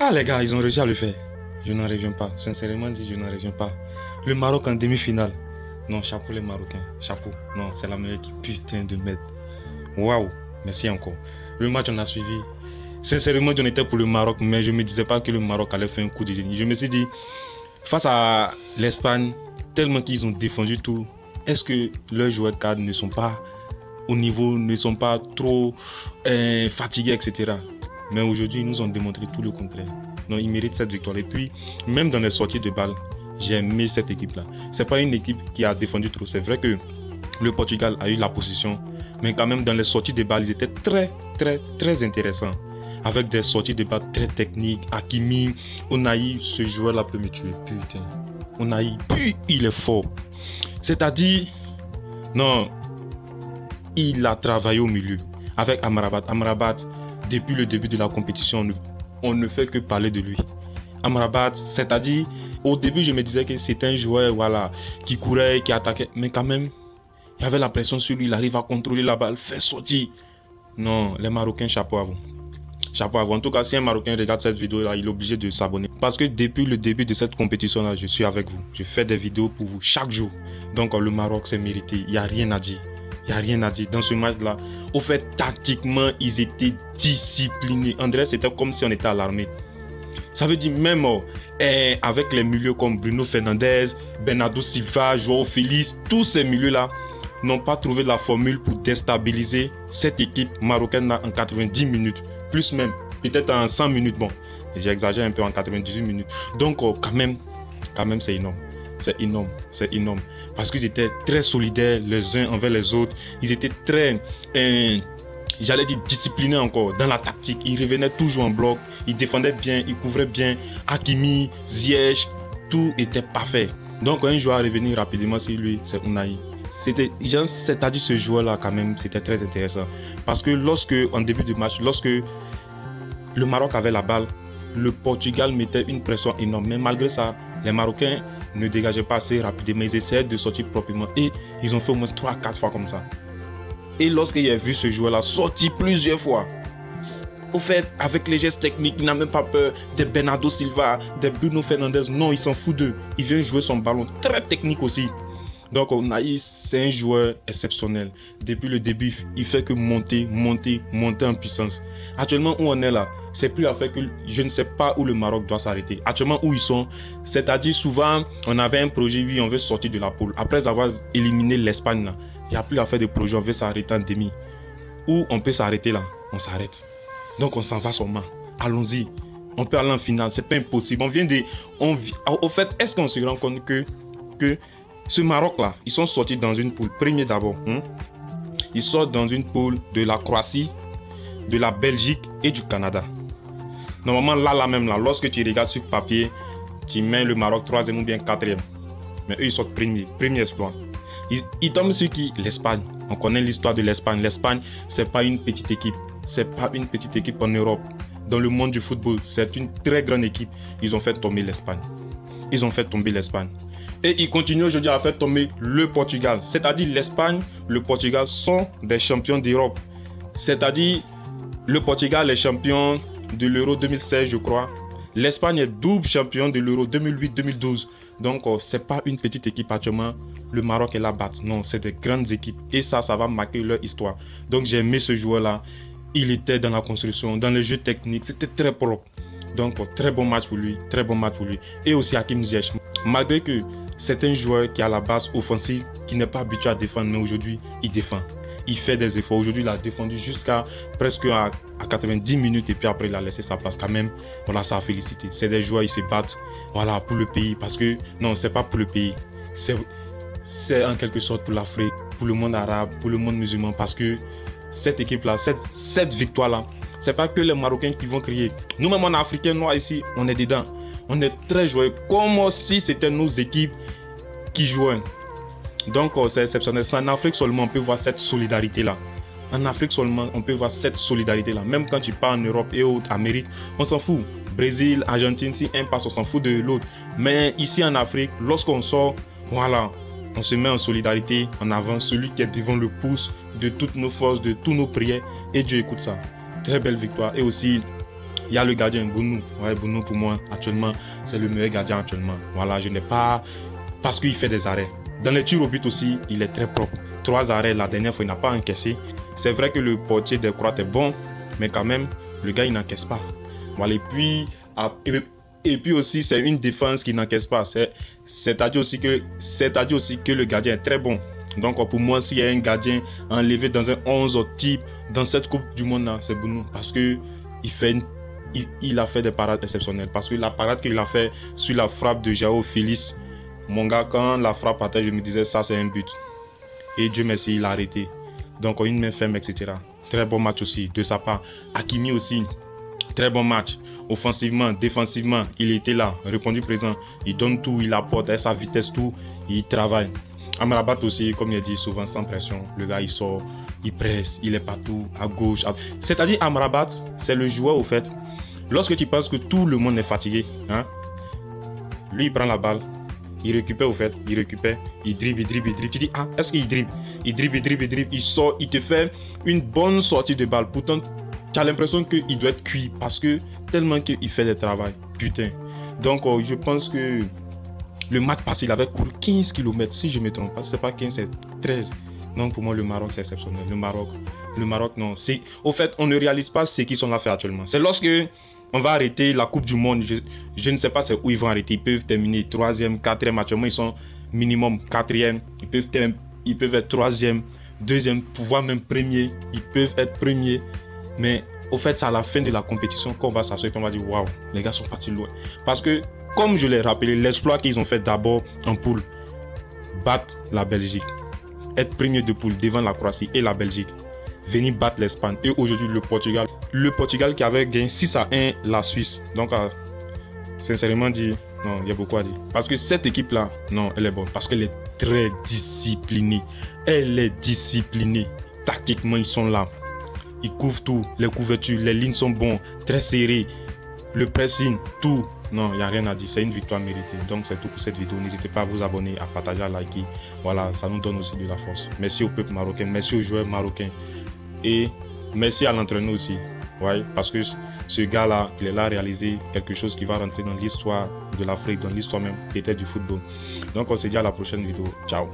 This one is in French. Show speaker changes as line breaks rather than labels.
Ah les gars, ils ont réussi à le faire. Je n'en reviens pas. Sincèrement dit, je n'en reviens pas. Le Maroc en demi-finale. Non, chapeau les Marocains. Chapeau. Non, c'est la meilleure équipe. Putain de merde. Waouh. Merci encore. Le match, on a suivi. Sincèrement, j'en étais pour le Maroc, mais je ne me disais pas que le Maroc allait faire un coup de génie. Je me suis dit, face à l'Espagne, tellement qu'ils ont défendu tout, est-ce que leurs joueurs cadres ne sont pas au niveau, ne sont pas trop fatigués, etc. Mais aujourd'hui, ils nous ont démontré tout le contraire. Donc, ils méritent cette victoire. Et puis, même dans les sorties de balles, j'ai aimé cette équipe-là. Ce n'est pas une équipe qui a défendu trop. C'est vrai que le Portugal a eu la possession, mais quand même, dans les sorties de balles, ils étaient très intéressants. Avec des sorties de balles très techniques. Hakimi, Unai, ce joueur-là peut me tuer. Putain. Unai, puis il est fort. C'est-à-dire, non, il a travaillé au milieu avec Amrabat. Amrabat, depuis le début de la compétition, on ne fait que parler de lui. Amrabat, c'est-à-dire, au début, je me disais que c'était un joueur voilà, qui courait, qui attaquait, mais quand même, il y avait la pression sur lui, il arrive à contrôler la balle, faire sortir. Non, les Marocains, chapeau à vous. Chapeau à vous. En tout cas, si un Marocain regarde cette vidéo-là, il est obligé de s'abonner. Parce que depuis le début de cette compétition-là, je suis avec vous. Je fais des vidéos pour vous chaque jour. Donc, le Maroc, c'est mérité. Il n'y a rien à dire. Il n'y a rien à dire. Dans ce match-là, au fait, tactiquement, ils étaient disciplinés. André, c'était comme si on était à l'armée. Ça veut dire même avec les milieux comme Bruno Fernandes, Bernardo Silva, João Félix, tous ces milieux-là n'ont pas trouvé la formule pour déstabiliser cette équipe marocaine en 90 minutes. Plus même, peut-être en 100 minutes. Bon, j'exagère un peu en 98 minutes. Donc, quand même, c'est énorme. C'est énorme. C'est énorme. Parce qu'ils étaient très solidaires les uns envers les autres. Ils étaient très, j'allais dire, disciplinés encore dans la tactique. Ils revenaient toujours en bloc. Ils défendaient bien. Ils couvraient bien. Hakimi, Ziyech, tout était parfait. Donc, un joueur à revenir rapidement sur lui, c'est Unai. C'est-à-dire ce joueur-là, quand même, c'était très intéressant. Parce que en début du match, lorsque le Maroc avait la balle, le Portugal mettait une pression énorme. Mais malgré ça, les Marocains ne dégageaient pas assez rapidement. Ils essayaient de sortir proprement. Et ils ont fait au moins 3-4 fois comme ça. Et lorsqu'il a vu ce joueur-là sortir plusieurs fois, au fait, avec les gestes techniques, il n'a même pas peur de Bernardo Silva, de Bruno Fernandes. Non, il s'en fout d'eux. Il vient jouer son ballon. Très technique aussi. Donc, Unai, c'est un joueur exceptionnel. Depuis le début, il fait que monter en puissance. Actuellement, où on est là, c'est plus à faire que je ne sais pas où le Maroc doit s'arrêter. Actuellement, où ils sont, c'est-à-dire souvent, on avait un projet, oui, on veut sortir de la poule. Après avoir éliminé l'Espagne, il n'y a plus à faire de projet, on veut s'arrêter en demi. Ou on peut s'arrêter là, on s'arrête. Donc, on s'en va seulement. Allons-y. On peut aller en finale, c'est pas impossible. Au fait, est-ce qu'on se rend compte que ce Maroc-là, ils sont sortis dans une poule. Premier d'abord, ils sortent dans une poule de la Croatie, de la Belgique et du Canada. Normalement, là, lorsque tu regardes sur papier, tu mets le Maroc 3e ou bien 4e. Mais eux, ils sortent premier exploit. Ils tombent sur qui? L'Espagne. On connaît l'histoire de l'Espagne. L'Espagne, c'est pas une petite équipe. C'est pas une petite équipe en Europe. Dans le monde du football, c'est une très grande équipe. Ils ont fait tomber l'Espagne. Et ils continuent aujourd'hui à faire tomber le Portugal. C'est-à-dire l'Espagne, le Portugal sont des champions d'Europe. C'est-à-dire le Portugal est champion de l'Euro 2016, je crois. L'Espagne est double champion de l'Euro 2008-2012. Donc, ce n'est pas une petite équipe actuellement. Le Maroc est là battre. Non, c'est des grandes équipes. Et ça va marquer leur histoire. Donc, j'ai aimé ce joueur-là. Il était dans la construction, dans le jeu technique. C'était très propre. Donc, très bon match pour lui. Et aussi Hakim Ziyech. Malgré que c'est un joueur qui a la base offensive, qui n'est pas habitué à défendre, mais aujourd'hui, il défend. Il fait des efforts. Aujourd'hui, il a défendu jusqu'à presque à 90 minutes et puis après, il a laissé sa place quand même. Voilà, ça a félicité. C'est des joueurs, ils se battent voilà, pour le pays. Parce que, non, c'est pas pour le pays. C'est en quelque sorte pour l'Afrique, pour le monde arabe, pour le monde musulman. Parce que cette équipe-là, cette victoire-là, c'est pas que les Marocains qui vont crier. Nous-mêmes, en Africains noirs ici, on est dedans. On est très joyeux, comme si c'était nos équipes qui jouaient. Donc, c'est exceptionnel. C'est en Afrique seulement on peut voir cette solidarité-là. En Afrique seulement, on peut voir cette solidarité-là. Même quand tu pars en Europe et en Amérique, on s'en fout. Brésil, Argentine, si un passe, on s'en fout de l'autre. Mais ici en Afrique, lorsqu'on sort, voilà, on se met en solidarité, en avant. Celui qui est devant le pouce de toutes nos forces, de tous nos prières. Et Dieu écoute ça. Très belle victoire. Et aussi, Il y a le gardien Bounou. Ouais, Bounou pour moi, actuellement, c'est le meilleur gardien actuellement. Voilà, je n'ai pas... Parce qu'il fait des arrêts. Dans les tirs au but aussi, il est très propre. 3 arrêts, la dernière fois, il n'a pas encaissé. C'est vrai que le portier des Croates est bon, mais quand même, le gars, il n'encaisse pas. Voilà, et puis aussi, c'est une défense qui n'encaisse pas. C'est-à-dire aussi que le gardien est très bon. Donc pour moi, s'il y a un gardien enlevé dans un 11 type dans cette Coupe du Monde là, c'est Bounou. Parce que il a fait des parades exceptionnelles. Parce que la parade qu'il a fait sur la frappe de João Félix, mon gars, quand la frappe à terre, je me disais ça c'est un but. Et Dieu merci, il a arrêté. Donc une main ferme, etc. Très bon match aussi de sa part. Hakimi aussi, très bon match. Offensivement, défensivement, il était là, répondu présent. Il donne tout, il apporte à sa vitesse tout, il travaille. Amrabat aussi, comme il a dit, souvent sans pression. Le gars, il sort, il presse, il est partout, à gauche. C'est-à-dire, Amrabat, c'est le joueur, au fait. Lorsque tu penses que tout le monde est fatigué, hein, lui, il prend la balle, il récupère, au fait, il récupère, il dribble. Tu dis, ah, est-ce qu'il dribble? Il dribble, il sort, il te fait une bonne sortie de balle. Pourtant, tu as l'impression qu'il doit être cuit parce que tellement qu'il fait le travail. Putain. Donc, je pense que le match passé, il avait couru 15 km. Si je ne me trompe pas, ce n'est pas 15, c'est 13. Donc, pour moi, le Maroc, c'est exceptionnel. Le Maroc, non. Au fait, on ne réalise pas ce qu'ils sont là faire actuellement. C'est lorsque on va arrêter la Coupe du Monde. Je ne sais pas c'est où ils vont arrêter. Ils peuvent terminer 3e, 4e. Actuellement, ils sont minimum 4e. Ils peuvent être 3e, 2e, voire même premier. Ils peuvent être premiers. Mais au fait, c'est à la fin de la compétition qu'on va s'asseoir et qu'on va dire waouh, les gars sont partis loin. Parce que, comme je l'ai rappelé, l'exploit qu'ils ont fait d'abord en poule, battre la Belgique, être premier de poule devant la Croatie et la Belgique, venir battre l'Espagne et aujourd'hui le Portugal. Le Portugal qui avait gagné 6-1 la Suisse. Donc, sincèrement dit, non, il y a beaucoup à dire. Parce que cette équipe-là, non, elle est bonne. Parce qu'elle est très disciplinée. Elle est disciplinée. Tactiquement, ils sont là. Ils couvrent tout, les couvertures, les lignes sont bonnes, très serrées, le pressing, tout. Non, il n'y a rien à dire, c'est une victoire méritée. Donc c'est tout pour cette vidéo. N'hésitez pas à vous abonner, à partager, à liker. Voilà, ça nous donne aussi de la force. Merci au peuple marocain, merci aux joueurs marocains. Et merci à l'entraîneur aussi. Ouais, parce que ce gars-là, il est là à réaliser quelque chose qui va rentrer dans l'histoire de l'Afrique, dans l'histoire même peut-être du football. Donc on se dit à la prochaine vidéo. Ciao.